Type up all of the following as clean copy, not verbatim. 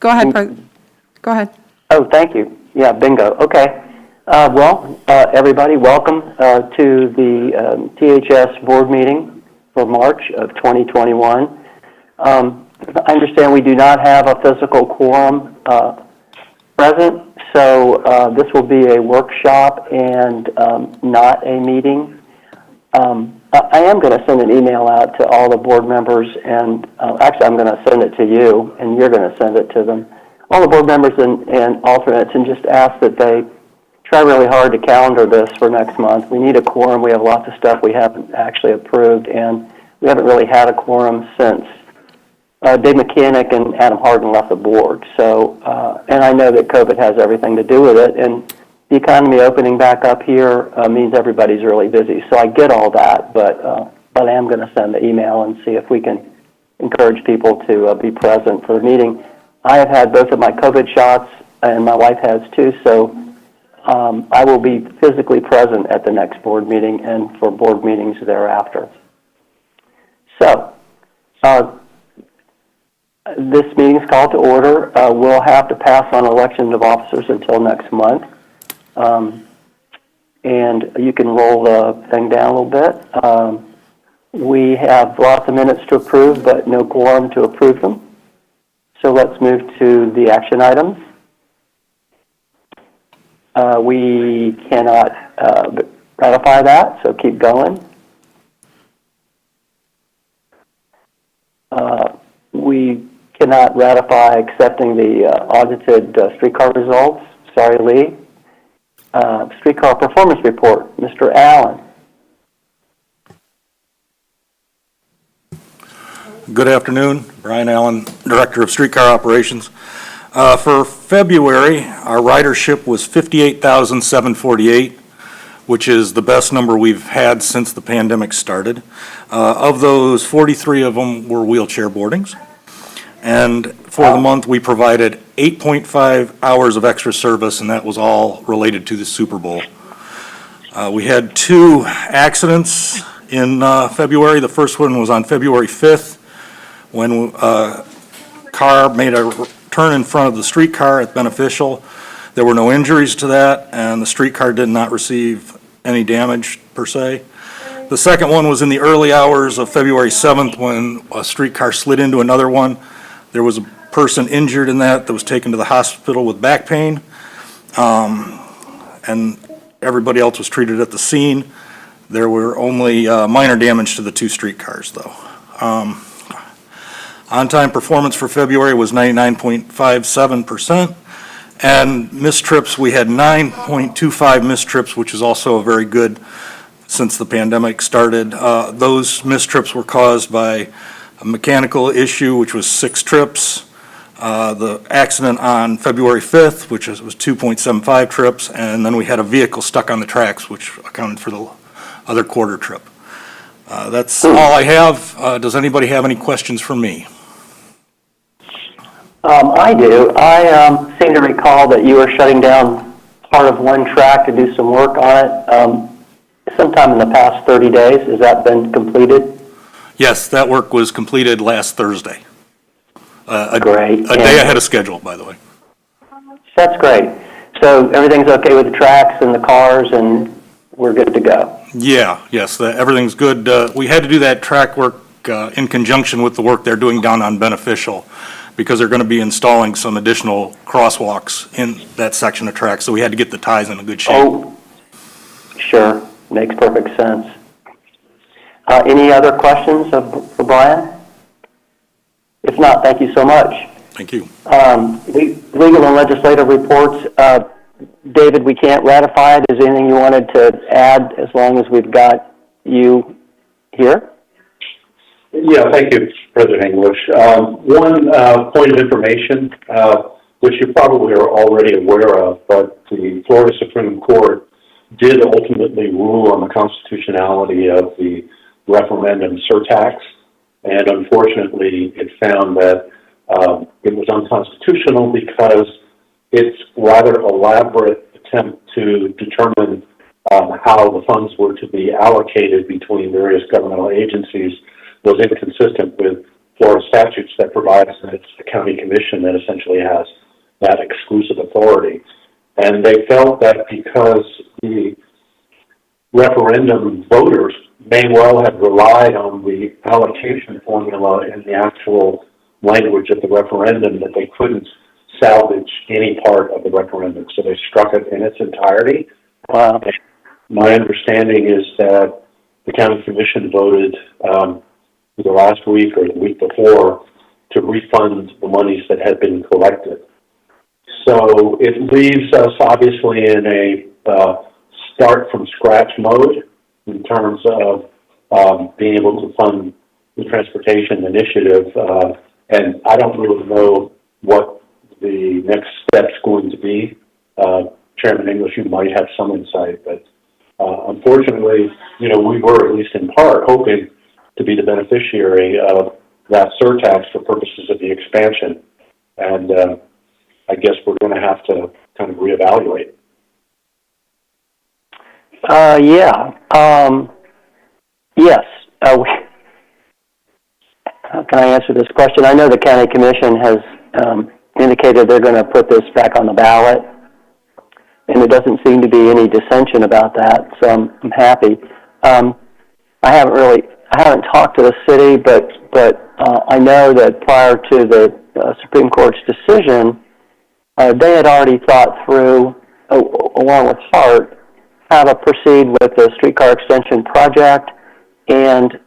Go ahead, Go ahead. Oh, thank you. Yeah, bingo. Okay. Everybody, welcome to the THS board meeting for March of 2021. I understand we do not have a physical quorum present, so this will be a workshop and not a meeting. I am going to send an email out to all the board members, and actually I'm going to send it to you, and you're going to send it to them, all the board members and alternates, and just ask that they try really hard to calendar this for next month. We need a quorum. We have lots of stuff we haven't actually approved, and we haven't really had a quorum since Dave Mechanic and Adam Harden left the board. So, and I know that COVID has everything to do with it, and the economy opening back up here means everybody's really busy. So I get all that, but I am going to send the email and see if we can encourage people to be present for the meeting. I have had both of my COVID shots, and my wife has too, so I will be physically present at the next board meeting and for board meetings thereafter. So, this meeting is called to order. We'll have to pass on elections of officers until next month. And you can roll the thing down a little bit. We have lots of minutes to approve, but no quorum to approve them. So let's move to the action items. We cannot ratify that, so keep going. We cannot ratify accepting the audited streetcar results. Sorry, Lee. Streetcar performance report, Mr. Allen. Good afternoon, Brian Allen, Director of Streetcar Operations. For February, our ridership was 58,748, which is the best number we've had since the pandemic started. Of those, 43 of them were wheelchair boardings. And for the month, we provided 8.5 hours of extra service, and that was all related to the Super Bowl. We had 2 accidents in February. The first one was on February 5th when a car made a turn in front of the streetcar at Beneficial. There were no injuries to that, and the streetcar did not receive any damage per se. The second one was in the early hours of February 7th when a streetcar slid into another one. There was a person injured in that was taken to the hospital with back pain, and everybody else was treated at the scene. There were only minor damage to the 2 streetcars, though. On-time performance for February was 99.57%, and missed trips, we had 9.25 missed trips, which is also very good since the pandemic started. Those missed trips were caused by a mechanical issue, which was 6 trips, the accident on February 5th, which was 2.75 trips, and then we had a vehicle stuck on the tracks, which accounted for the other quarter trip. That's all I have. Does anybody have any questions for me? I do. I seem to recall that you were shutting down part of one track to do some work on it sometime in the past 30 days. Has that been completed? Yes, that work was completed last Thursday. Great. A day ahead of schedule, by the way. That's great. So everything's okay with the tracks and the cars, and we're good to go? Yes, everything's good. We had to do that track work in conjunction with the work they're doing down on Beneficial, because they're going to be installing some additional crosswalks in that section of track, so we had to get the ties in a good shape. Oh, sure. Makes perfect sense. Any other questions for Brian? If not, thank you so much. Thank you. Legal and legislative reports. David, we can't ratify it. Is there anything you wanted to add as long as we've got you here? Yeah, thank you, President English. One point of information, which you probably are already aware of, but the Florida Supreme Court did ultimately rule on the constitutionality of the referendum surtax, and unfortunately it found that it was unconstitutional because its rather elaborate attempt to determine how the funds were to be allocated between various governmental agencies was inconsistent with Florida statutes that provides that it's the county commission that essentially has that exclusive authority. And they felt that because the referendum voters may well have relied on the allocation formula and the actual language of the referendum, that they couldn't salvage any part of the referendum, so they struck it in its entirety. Wow. My understanding is that the county commission voted either last week or the week before to refund the monies that had been collected. So it leaves us obviously in a start from scratch mode in terms of being able to fund the transportation initiative, and I don't really know what the next step's going to be. Chairman English, you might have some insight, but unfortunately, we were, at least in part, hoping to be the beneficiary of that surtax for purposes of the expansion, and I guess we're going to have to kind of reevaluate. Yes. How can I answer this question? I know the county commission has indicated they're going to put this back on the ballot, and there doesn't seem to be any dissension about that, so I'm happy. I haven't talked to the city, but I know that prior to the Supreme Court's decision, they had already thought through, along with Hart, how to proceed with the streetcar extension project and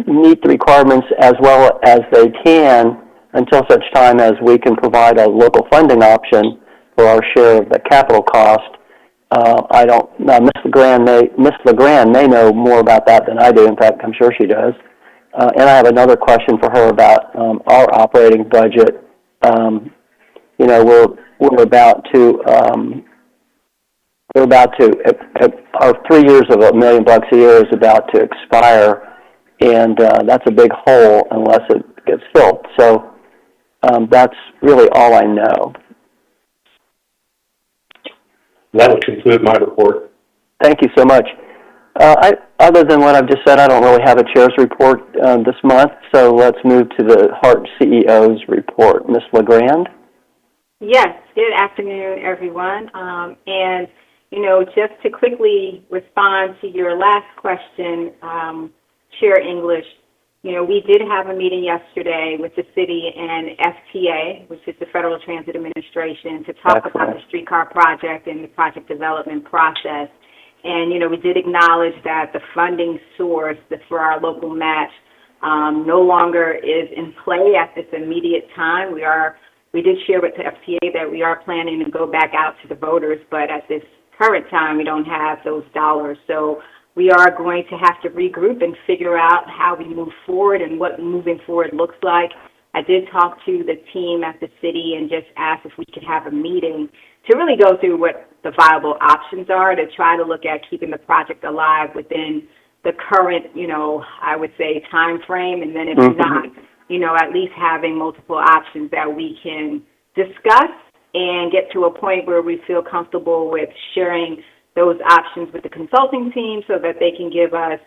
meet the requirements as well as they can until such time as we can provide a local funding option for our share of the capital cost. Miss LeGrand may know more about that than I do. In fact, I'm sure she does. And I have another question for her about our operating budget. We're about to our 3 years of $1 million a year is about to expire, and that's a big hole unless it gets filled. So that's really all I know. That would conclude my report. Thank you so much. Other than what I've just said, I don't really have a chair's report this month, so let's move to the Hart CEO's report. Ms. LeGrand? Yes, good afternoon, everyone. And, just to quickly respond to your last question, Chair English, we did have a meeting yesterday with the city and FTA, which is the Federal Transit Administration, to talk about the streetcar project and the project development process. And, we did acknowledge that the funding source for our local match no longer is in play at this immediate time. We did share with the FTA that we are planning to go back out to the voters, but at this current time, we don't have those dollars. So we are going to have to regroup and figure out how we move forward and what moving forward looks like. I did talk to the team at the city and just asked if we could have a meeting to really go through what the viable options are to try to look at keeping the project alive within the current, I would say, time frame. And then if not, at least having multiple options that we can discuss and get to a point where we feel comfortable with sharing those options with the consulting team so that they can give us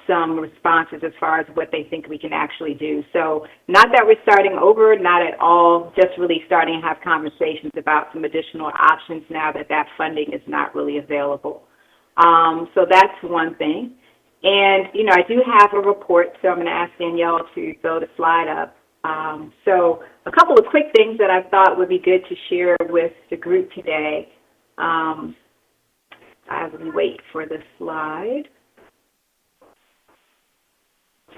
some responses as far as what they think we can actually do. So not that we're starting over, not at all, just really starting to have conversations about some additional options now that that funding is not really available. So that's one thing. And, I do have a report, so I'm going to ask Danielle to throw the slide up. So a couple of quick things that I thought would be good to share with the group today. As we wait for the slide.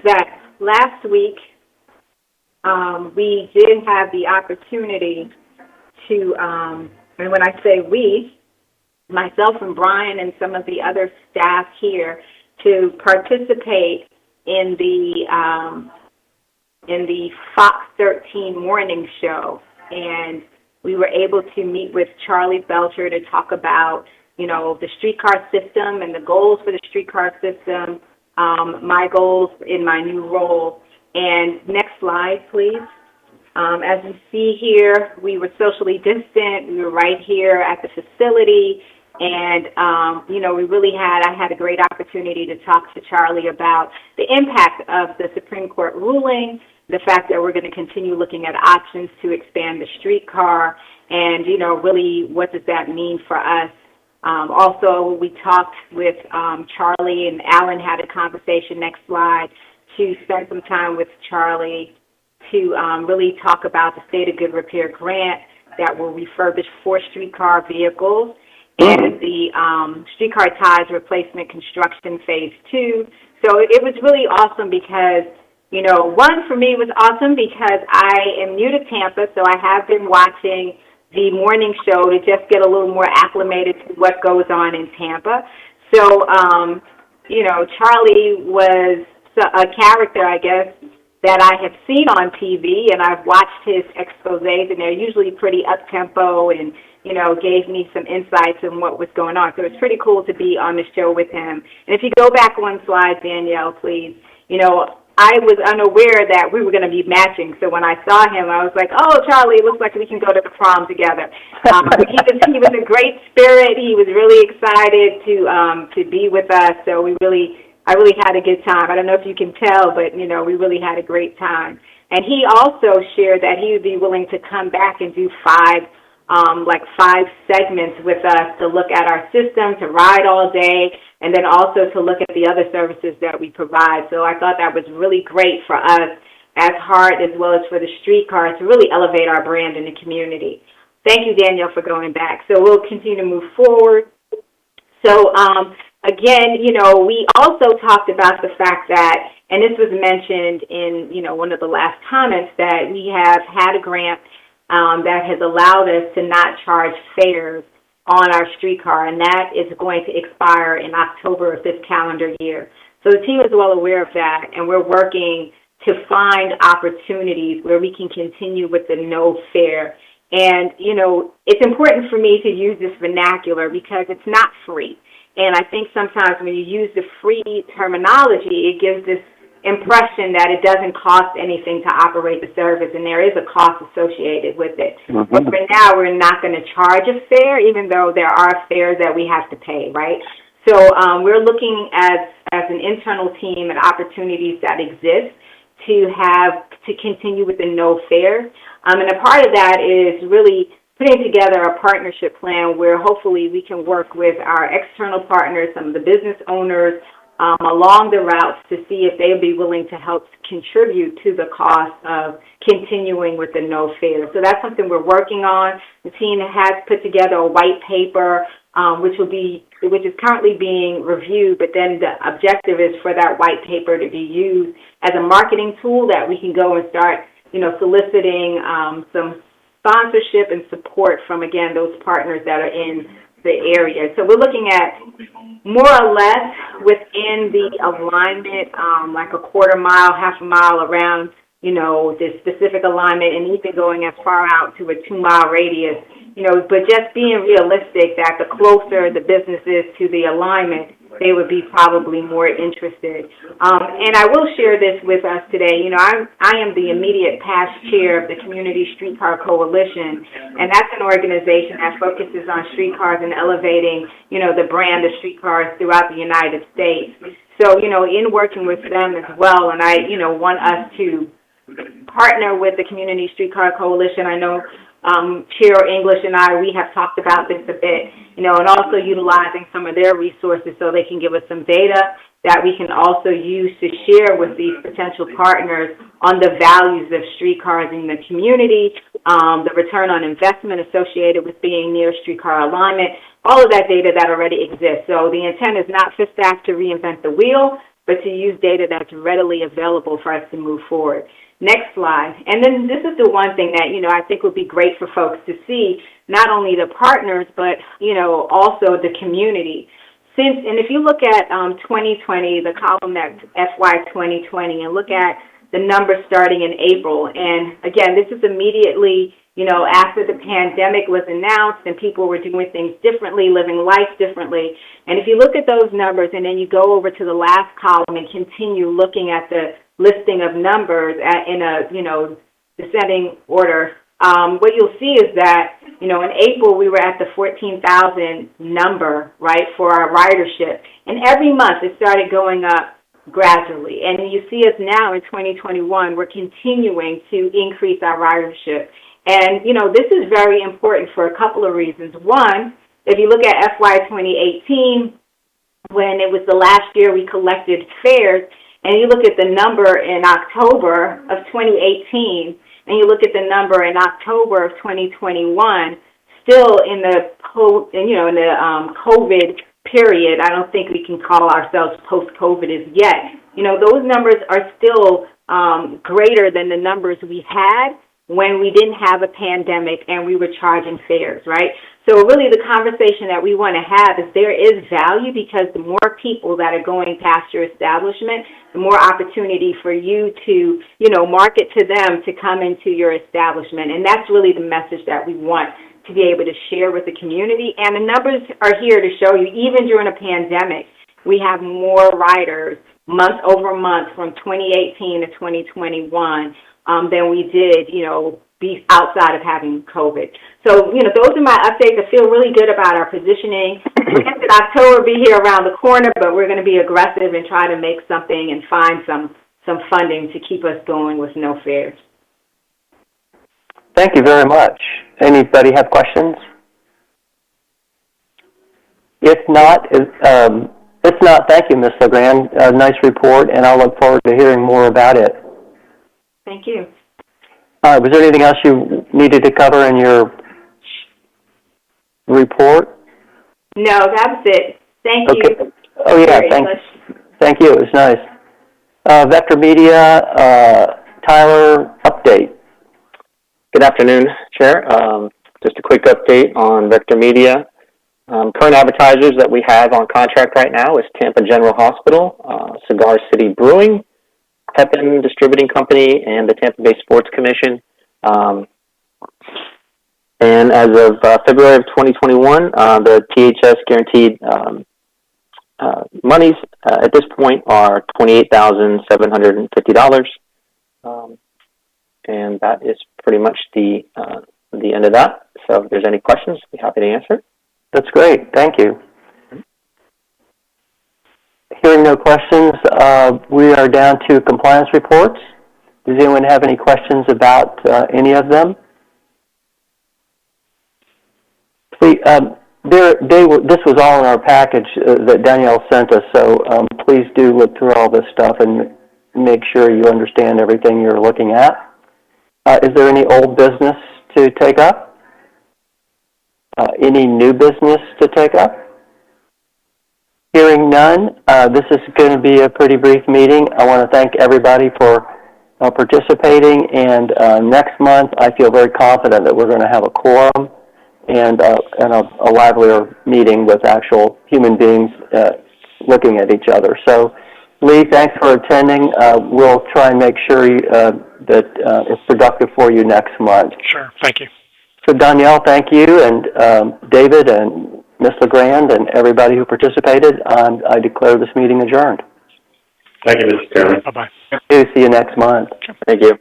That last week, we did have the opportunity to, and when I say we, myself and Brian and some of the other staff here, to participate in the Fox 13 morning show. And we were able to meet with Charlie Belcher to talk about, the streetcar system and the goals for the streetcar system, my goals in my new role. And next slide, please. As you see here, we were socially distant. We were right here at the facility. And, I had a great opportunity to talk to Charlie about the impact of the Supreme Court ruling, the fact that we're going to continue looking at options to expand the streetcar, and, really what does that mean for us. Also, we talked with Charlie, and Alan had a conversation, next slide, to spend some time with Charlie to really talk about the State of Good Repair grant that will refurbish 4 streetcar vehicles and the streetcar ties replacement construction phase 2. So it was really awesome because, one for me was awesome because I am new to Tampa, so I have been watching the morning show to just get a little more acclimated to what goes on in Tampa. So, Charlie was a character, I guess, that I have seen on TV, and I've watched his exposés, and they're usually pretty up-tempo and, gave me some insights on what was going on. So it's pretty cool to be on the show with him. And if you go back one slide, Danielle, please, I was unaware that we were going to be matching. So when I saw him, I was like, oh, Charlie, it looks like we can go to the prom together. He was a great spirit. He was really excited to be with us. So I really had a good time. I don't know if you can tell, but, we really had a great time. And he also shared that he would be willing to come back and do 5 segments with us to look at our system, to ride all day, and then also to look at the other services that we provide. So I thought that was really great for us as HART as well as for the streetcar to really elevate our brand in the community. Thank you, Danielle, for going back. So we'll continue to move forward. So, again, we also talked about the fact that, and this was mentioned in, one of the last comments, that we have had a grant that has allowed us to not charge fares on our streetcar, and that is going to expire in October of this calendar year. So the team is well aware of that, and we're working to find opportunities where we can continue with the no fare. And, it's important for me to use this vernacular because it's not free. And I think sometimes when you use the free terminology, it gives this impression that it doesn't cost anything to operate the service, and there is a cost associated with it. Mm-hmm. But for now, we're not going to charge a fare, even though there are fares that we have to pay, right? So we're looking as an internal team at opportunities that exist to continue with the no fare. And a part of that is really putting together a partnership plan where hopefully we can work with our external partners, some of the business owners, along the routes to see if they would be willing to help contribute to the cost of continuing with the no fare. So that's something we're working on. The team has put together a white paper, which is currently being reviewed, but then the objective is for that white paper to be used as a marketing tool that we can go and start, soliciting some sponsorship and support from, again, those partners that are in the area. So we're looking at more or less within the alignment, like a quarter mile, half a mile around, this specific alignment, and even going as far out to a 2-mile radius, but just being realistic that the closer the business is to the alignment, they would be probably more interested. And I will share this with us today. I am the immediate past chair of the Community Streetcar Coalition, and that's an organization that focuses on streetcars and elevating, the brand of streetcars throughout the United States. So, in working with them as well, and I, want us to partner with the Community Streetcar Coalition. I know Chair English and I, we have talked about this a bit, and also utilizing some of their resources so they can give us some data that we can also use to share with these potential partners on the values of streetcars in the community, the return on investment associated with being near streetcar alignment, all of that data that already exists. So the intent is not for staff to reinvent the wheel, but to use data that's readily available for us to move forward. Next slide. And then this is the one thing that, I think would be great for folks to see, not only the partners, but, also the community. And if you look at 2020, the column that's FY 2020, and look at the numbers starting in April, and again, this is immediately, after the pandemic was announced and people were doing things differently, living life differently. And if you look at those numbers and then you go over to the last column and continue looking at the listing of numbers in a, descending order, what you'll see is that, in April we were at the 14,000 number, right, for our ridership. And every month it started going up gradually. And you see us now in 2021, we're continuing to increase our ridership. And, this is very important for a couple of reasons. One, if you look at FY 2018, when it was the last year we collected fares, and you look at the number in October of 2018, and you look at the number in October of 2021, still in the COVID period, I don't think we can call ourselves post-COVID as yet. Those numbers are still greater than the numbers we had when we didn't have a pandemic and we were charging fares, right? So really the conversation that we want to have is there is value because the more people that are going past your establishment, the more opportunity for you to, market to them to come into your establishment. And that's really the message that we want to be able to share with the community. And the numbers are here to show you, even during a pandemic, we have more riders month over month from 2018 to 2021 than we did, be outside of having COVID. So, those are my updates. I feel really good about our positioning. October will be here around the corner, but we're going to be aggressive and try to make something and find some funding to keep us going with no fares. Thank you very much. Anybody have questions? If not, thank you, Ms. LeGrand. Nice report, and I'll look forward to hearing more about it. Thank you. Was there anything else you needed to cover in your report? No, that's it. Thank Okay. you. Oh, yeah, thank you. It was nice. Vector Media, Tyler, update. Good afternoon, Chair. Just a quick update on Vector Media. Current advertisers that we have on contract right now is Tampa General Hospital, Cigar City Brewing, Pepin Distributing Company, and the Tampa Bay Sports Commission. And as of February of 2021, the THS guaranteed monies at this point are $28,750. And that is pretty much the end of that. So if there's any questions, I'd be happy to answer. That's great. Thank you. Hearing no questions, we are down to compliance reports. Does anyone have any questions about any of them? Please, this was all in our package that Danielle sent us, so please do look through all this stuff and make sure you understand everything you're looking at. Is there any old business to take up? Any new business to take up? Hearing none, this is going to be a pretty brief meeting. I want to thank everybody for participating, and next month I feel very confident that we're going to have a quorum and a livelier meeting with actual human beings looking at each other. So, Lee, thanks for attending. We'll try and make sure that it's productive for you next month. Sure. Thank you. So, Danielle, thank you, and David and Ms. LeGrand and everybody who participated. I declare this meeting adjourned. Thank you, Mr. Chairman. Bye-bye. See you next month. Thank you.